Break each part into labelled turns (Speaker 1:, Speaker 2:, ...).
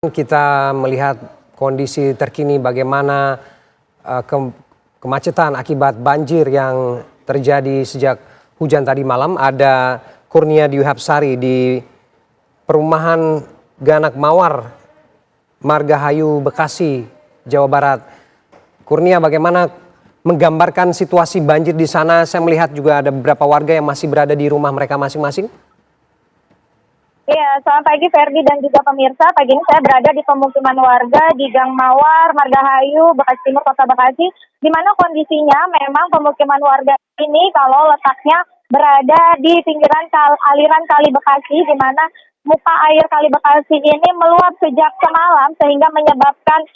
Speaker 1: Kita melihat kondisi terkini bagaimana kemacetan akibat banjir yang terjadi sejak hujan tadi malam. Ada Kurnia Dwi Hapsari di perumahan Ganak Mawar, Margahayu, Bekasi, Jawa Barat. Kurnia, bagaimana menggambarkan situasi banjir di sana? Saya melihat juga ada beberapa warga yang masih berada di rumah mereka masing-masing.
Speaker 2: Iya, selamat pagi Ferdi dan juga pemirsa. Pagi ini saya berada di pemukiman warga di Gang Mawar, Margahayu, Bekasi Timur, Kota Bekasi, di mana kondisinya memang pemukiman warga ini kalau letaknya berada di pinggiran aliran Kali Bekasi, di mana muka air Kali Bekasi ini meluap sejak semalam sehingga menyebabkan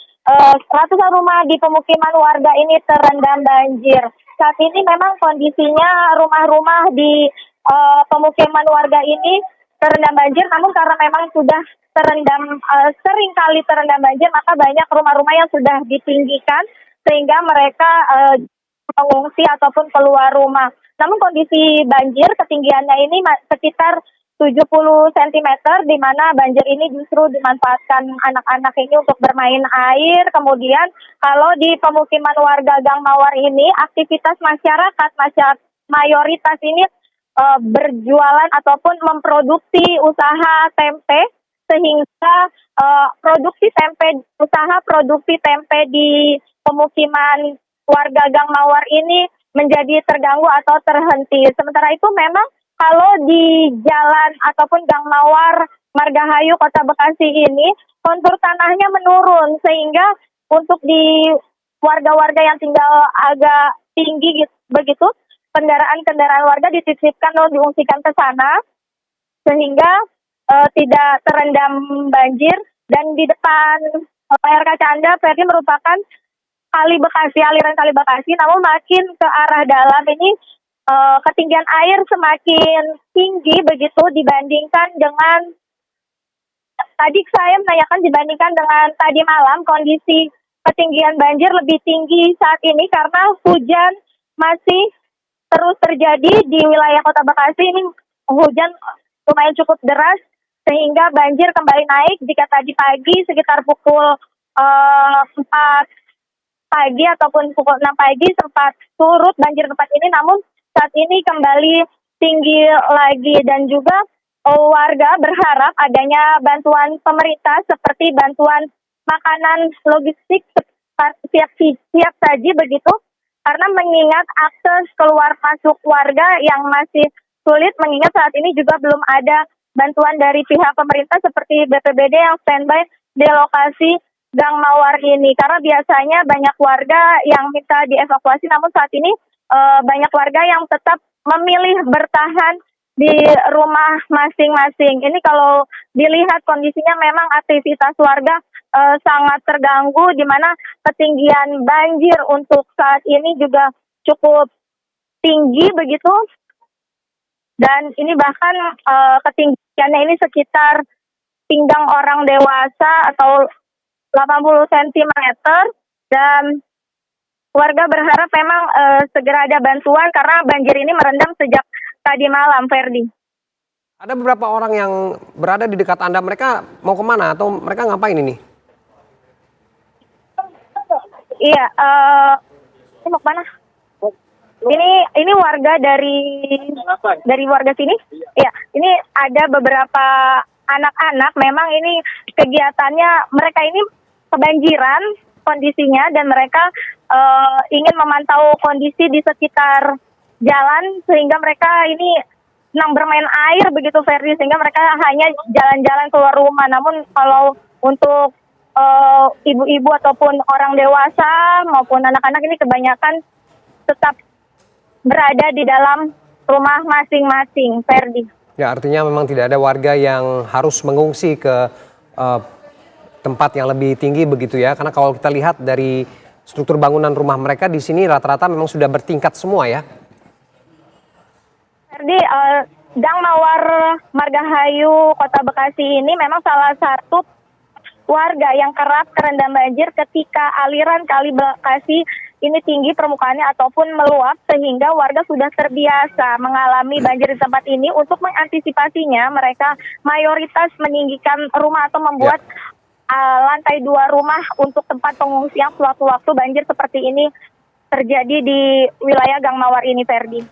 Speaker 2: ratusan rumah di pemukiman warga ini terendam banjir. Saat ini memang kondisinya rumah-rumah di pemukiman warga ini terendam banjir, namun karena memang sudah sering kali terendam banjir, maka banyak rumah-rumah yang sudah ditinggikan sehingga mereka mengungsi ataupun keluar rumah. Namun kondisi banjir ketinggiannya ini sekitar 70 cm, di mana banjir ini justru dimanfaatkan anak-anak ini untuk bermain air. Kemudian kalau di pemukiman warga Gang Mawar ini, aktivitas masyarakat mayoritas ini berjualan ataupun memproduksi usaha tempe, sehingga usaha produksi tempe di pemukiman warga Gang Mawar ini menjadi terganggu atau terhenti. Sementara itu memang kalau di jalan ataupun Gang Mawar Margahayu Kota Bekasi ini kontur tanahnya menurun, sehingga untuk di warga-warga yang tinggal agak tinggi begitu, kendaraan-kendaraan warga dititipkan atau diungsikan ke sana sehingga tidak terendam banjir. Dan di depan layar kaca Anda, Ferdi, merupakan Kali Bekasi, aliran Kali Bekasi, namun makin ke arah dalam ini ketinggian air semakin tinggi begitu dibandingkan dengan tadi saya menanyakan, dibandingkan dengan tadi malam. Kondisi ketinggian banjir lebih tinggi saat ini karena hujan masih terus terjadi di wilayah Kota Bekasi. Ini hujan lumayan cukup deras sehingga banjir kembali naik. Jika tadi pagi sekitar pukul 4 pagi ataupun pukul 6 pagi sempat surut banjir tempat ini, namun saat ini kembali tinggi lagi. Dan juga warga berharap adanya bantuan pemerintah seperti bantuan makanan logistik siap saji begitu, karena mengingat akses keluar masuk warga yang masih sulit, mengingat saat ini juga belum ada bantuan dari pihak pemerintah seperti BPBD yang standby di lokasi Gang Mawar ini. Karena biasanya banyak warga yang minta dievakuasi, namun saat ini banyak warga yang tetap memilih bertahan di rumah masing-masing. Ini kalau dilihat kondisinya memang aktivitas warga sangat terganggu, di mana ketinggian banjir untuk saat ini juga cukup tinggi begitu. Dan ini bahkan ketinggiannya ini sekitar pinggang orang dewasa atau 80 cm. Dan warga berharap memang segera ada bantuan karena banjir ini merendam sejak tadi malam, Ferdi.
Speaker 1: Ada beberapa orang yang berada di dekat Anda, mereka mau kemana atau mereka ngapain ini?
Speaker 2: Iya, ini mau kemana? Ini warga dari warga sini. Iya, ini ada beberapa anak-anak. Memang ini kegiatannya, mereka ini kebanjiran kondisinya dan mereka ingin memantau kondisi di sekitar jalan, sehingga mereka ini senang bermain air begitu, Ferdi, sehingga mereka hanya jalan-jalan keluar rumah. Namun kalau untuk ibu-ibu ataupun orang dewasa maupun anak-anak ini kebanyakan tetap berada di dalam rumah masing-masing, Ferdi.
Speaker 1: Ya, artinya memang tidak ada warga yang harus mengungsi ke tempat yang lebih tinggi begitu ya. Karena kalau kita lihat dari struktur bangunan rumah mereka di sini rata-rata memang sudah bertingkat semua ya.
Speaker 2: Ferdi, Gang Mawar Margahayu Kota Bekasi ini memang salah satu warga yang kerap terendam banjir ketika aliran Kali Bekasi ini tinggi permukaannya ataupun meluap, sehingga warga sudah terbiasa mengalami banjir di tempat ini. Untuk mengantisipasinya, mereka mayoritas meninggikan rumah atau membuat lantai 2 rumah untuk tempat pengungsian sewaktu-waktu banjir seperti ini terjadi di wilayah Gang Mawar ini, Ferdi.